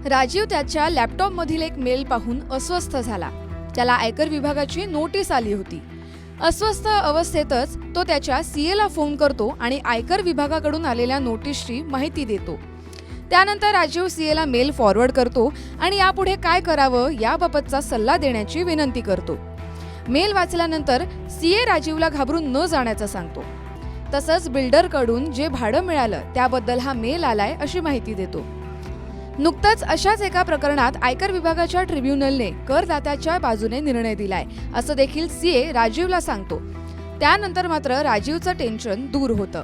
राजीव त्याच्या लॅपटॉपमधील एक मेल पाहून अस्वस्थ झाला. त्याला आयकर विभागाची नोटीस आली होती. अस्वस्थ अवस्थेतच तो त्याच्या सीएला फोन करतो आणि आयकर विभागाकडून आलेल्या नोटीसची माहिती देतो. त्यानंतर राजीव सीएला मेल फॉरवर्ड करतो आणि यापुढे काय करावं याबाबतचा सल्ला देण्याची विनंती करतो. मेल वाचल्यानंतर सीए राजीवला घाबरून न जाण्याचं सांगतो. तसंच बिल्डरकडून जे भाडं मिळालं त्याबद्दल हा मेल आलाय अशी माहिती देतो. नुकतंच अशाच एका प्रकरणात आयकर विभागाच्या ट्रिब्युनलने करदात्याच्या बाजूने निर्णय दिलाय असं देखील सीए राजीवला सांगतो. त्यानंतर मात्र राजीवचं टेन्शन दूर होतं.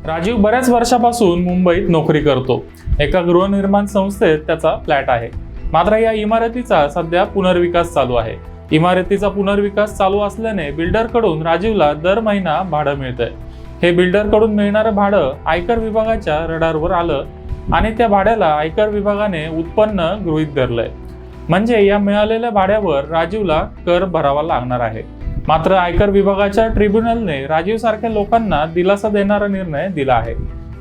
राजीव बऱ्याच वर्षापासून मुंबईत नोकरी करतो. एका गृहनिर्माण संस्थेत त्याचा फ्लॅट आहे. मात्र या इमारतीचा सध्या पुनर्विकास चालू आहे. इमारतीचा पुनर्विकास चालू असल्याने बिल्डरकडून राजीवला दर महिना भाडं मिळतंय. हे बिल्डरकडून मिळणारं भाडं आयकर विभागाच्या रडारवर आलं आणि त्या भाड्याला आयकर विभागाने उत्पन्न गृहीत धरलंय. म्हणजे या मिळालेल्या भाड्यावर राजीवला कर भरावा लागणार आहे. मात्र आयकर विभागाच्या ट्रिब्युनलने राजीव सारख्या लोकांना दिलासा देणारा निर्णय दिला आहे.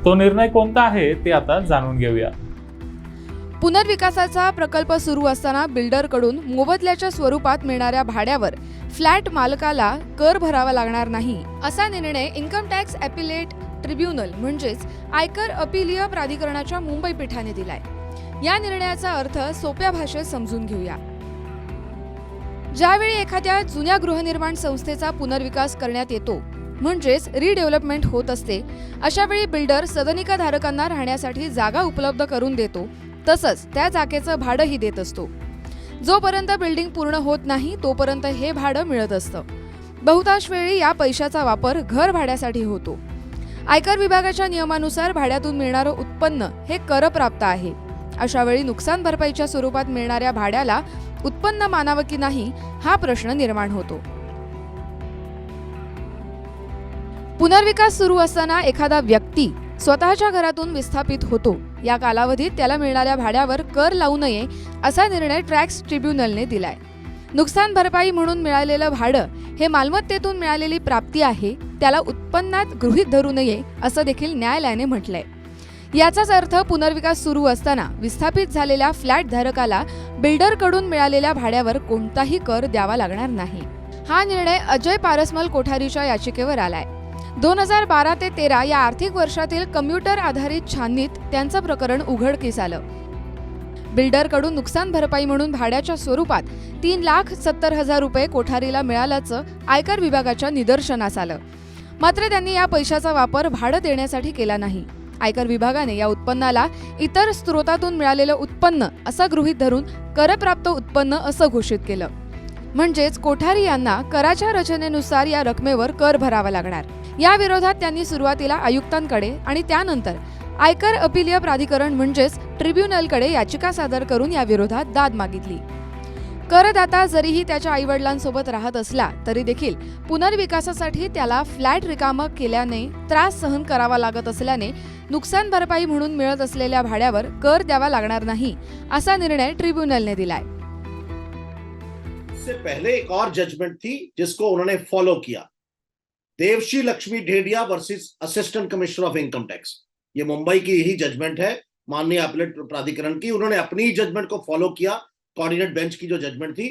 तो निर्णय कोणता आहे ते आता जाणून घेऊया. पुनर्विकासाचा प्रकल्प सुरू असताना बिल्डरकडून मोबदल्याच्या स्वरूपात मिळणाऱ्या भाड्यावर फ्लॅट मालकाला कर भरावा लागणार नाही असा निर्णय इन्कम टॅक्स ॲपिलेट ट्रिब्युनल म्हणजेच आयकर अपीलीय प्राधिकरणाच्या मुंबई पीठाने दिलाय. या निर्णयाचा अर्थ सोप्या भाषेत समजून घेऊया. ज्यावेळी एखाद्या जुन्या गृहनिर्माण संस्थेचा पुनर्विकास करण्यात येतो म्हणजेच रिडेव्हलपमेंट होत असते, अशा वेळी बिल्डर सदनिकाधारकांना राहण्यासाठी जागा उपलब्ध करून देतो. तसंच त्या जागेचं भाडंही देत असतो. जोपर्यंत बिल्डिंग पूर्ण होत नाही तोपर्यंत हे भाडं मिळत असतं. बहुतांश वेळी या पैशाचा वापर घर भाड्यासाठी होतो. आयकर विभागाच्या नियमानुसार भाड्यातून मिळणारं उत्पन्न हे करप्राप्त आहे. अशा वेळी नुकसान भरपाईच्या स्वरूपात मिळणाऱ्या भाड्याला उत्पन्न मानावं की नाही हा प्रश्न निर्माण होतो. पुनर्विकास सुरू असताना एखादा व्यक्ती स्वतःच्या घरातून विस्थापित होतो. या कालावधीत त्याला मिळणाऱ्या भाड्यावर कर लावू नये असा निर्णय टॅक्स ट्रिब्युनलने दिलाय. नुकसान भरपाई म्हणून मिळालेलं भाडं हे मालमत्तेतून मिळालेली प्राप्ती आहे, त्याला उत्पन्नात गृहीत धरू नये असं देखील न्यायालयाने म्हटलंय. याचाच अर्थ पुनर्विकास सुरू असताना विस्थापित झालेल्या फ्लॅट धारकाला बिल्डरकडून मिळालेल्या भाड्यावर कोणताही कर द्यावा लागणार नाही. हा निर्णय अजय पारसमल कोठारीच्या याचिकेवर आलाय. 2012 ते 13 या आर्थिक वर्षातील कम्प्युटर आधारित छाननीत त्यांचं प्रकरण उघडकीस आलं. बिल्डरकडून नुकसान भरपाई म्हणून भाड्याच्या स्वरूपात 3,70,000 रुपये कोठारीला मिळाल्याचं आयकर विभागाच्या निदर्शनास आलं. मात्र त्यांनी या पैशाचा वापर भाडं देण्यासाठी केला नाही. आयकर विभागाने या उत्पन्नाला इतर स्रोतातून मिळालेलं उत्पन्न असं गृहीत धरून करप्राप्त उत्पन्न असं घोषित केलं. म्हणजेच कोठारी यांना कराच्या रचनेनुसार या रकमेवर कर भरावा लागणार. या विरोधात त्यांनी सुरुवातीला आयुक्तांकडे आणि त्यानंतर आयकर अपीलीय प्राधिकरण म्हणजेच ट्रिब्युनलकडे याचिका सादर करून या विरोधात दाद मागितली. करदाता जरीही त्याच्या आईवडिलांसोबत राहत असला तरी देखील पुनर्विकासासाठी त्याला फ्लॅट रिकामं केल्याने त्रास सहन करावा लागत असल्याने नुकसान भरपाई म्हणून मिळत असलेल्या भाड्यावर कर द्यावा लागणार नाही असा निर्णय ट्रिब्युनलने दिलाय. इससे पहले एक और जजमेंट थी जिसको उन्होंने फॉलो किया, Devshi Lakshmi Dhedia versus assistant commissioner of income tax. ये मुंबई की ही जजमेंट है माननीय अपीलेट प्राधिकरण की. उन्होंने अपनी ही जजमेंट को फॉलो किया. कोऑर्डिनेट बेंच की जो जजमेंट थी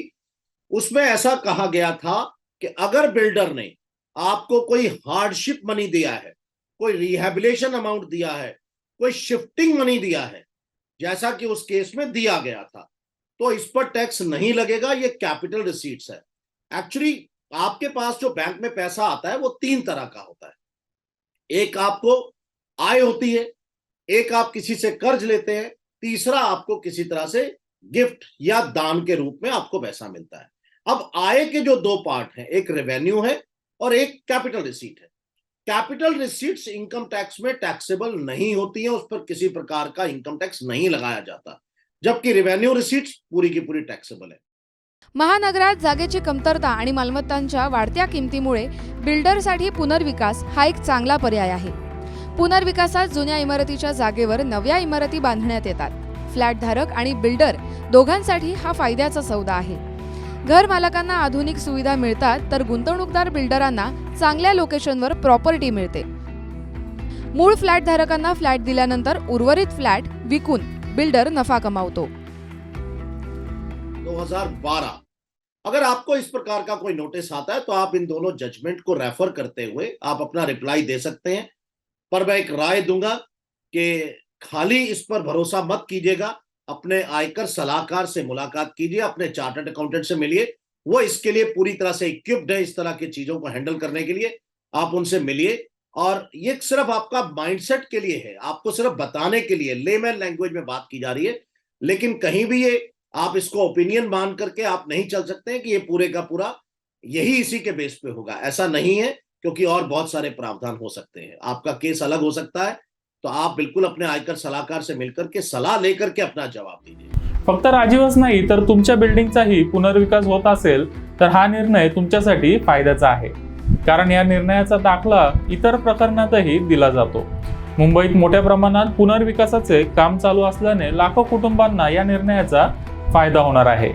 उसमें ऐसा कहा गया था कि अगर बिल्डर ने आपको कोई हार्डशिप मनी दिया है, कोई रिहैबिलिटेशन अमाउंट दिया है, कोई शिफ्टिंग मनी दिया है, जैसा कि उस केस में दिया गया था, तो इस पर टैक्स नहीं लगेगा. ये कैपिटल रिसीट्स है. एक्चुअली आपके पास जो बैंक में पैसा आता है वो 3 तरह का होता है. एक आपको आय होती है, एक आप किसी से कर्ज लेते हैं, तीसरा आपको किसी तरह से गिफ्ट या दान के रूप में आपको पैसा मिलता है. अब आय के जो 2 पार्ट हैं, एक रेवेन्यू है और एक कैपिटल रिसीट है. कैपिटल रिसीट्स इनकम टैक्स में टैक्सेबल नहीं होती है, उस पर किसी प्रकार का इनकम टैक्स नहीं लगाया जाता, जबकि रेवेन्यू रिसीट्स पूरी की पूरी टॅक्सेबल आहे. महानगरात जागेची कमतरता आणि मालमत्तांच्या वाढत्या किमतीमुळे बिल्डरसाठी पुनर्विकास हा एक चांगला पर्याय आहे. पुनर्विकासात जुन्या इमारतीच्या जागेवर नव्या इमारती बांधण्यात येतात. फ्लॅट धारक आणि बिल्डर दोघांसाठी हा फायद्याचा सौदा आहे. घर मालकांना आधुनिक सुविधा मिळतात तर गुंतवणूकदार बिल्डरांना चांगल्या लोकेशनवर प्रॉपर्टी मिळते. मूळ फ्लॅट धारकांना फ्लॅट दिल्यानंतर उर्वरित फ्लॅट विकून बिल्डर नफा कमावतो. 2012 अगर आपको इस प्रकार का कोई नोटिस आता है तो आप इन दोनों जजमेंट को रेफर करते हुए आप अपना रिप्लाई दे सकते हैं. पर मैं एक राय दूंगा कि खाली इस पर भरोसा मत कीजिएगा. अपने आयकर सलाहकार से मुलाकात कीजिए, अपने चार्टर्ड अकाउंटेंट से मिलिए. वो इसके लिए पूरी तरह से इक्विप्ड है इस तरह की चीजों को हैंडल करने के लिए. आप उनसे मिलिए. और ये सिर्फ आपका माइंडसेट के लिए है, आपको सिर्फ बताने के लिए लेमैन लैंग्वेज में बात की जा रही है. लेकिन कहीं भी ये आप इसको ओपिनियन मान करके आप नहीं चल सकते हैं कि ये पूरे का पूरा यही इसी के बेस पे होगा. ऐसा नहीं है, क्योंकि और बहुत सारे प्रावधान हो सकते हैं. आपका केस अलग हो सकता है. तो आप बिल्कुल अपने आयकर सलाहकार से मिलकर के सलाह लेकर के अपना जवाब दीजिए. फक्त राजीवच नाही तर तुमच्या बिल्डिंगचाही पुनर्विकास होत असेल तर हा निर्णय तुमच्यासाठी फायद्याचा आहे, कारण या निर्णयाचा दाखला इतर प्रकरणातही दिला जातो. मुंबईत मोठ्या प्रमाणात पुनर्विकासाचे काम चालू असल्याने लाखो कुटुंबांना या निर्णयाचा फायदा होणार आहे.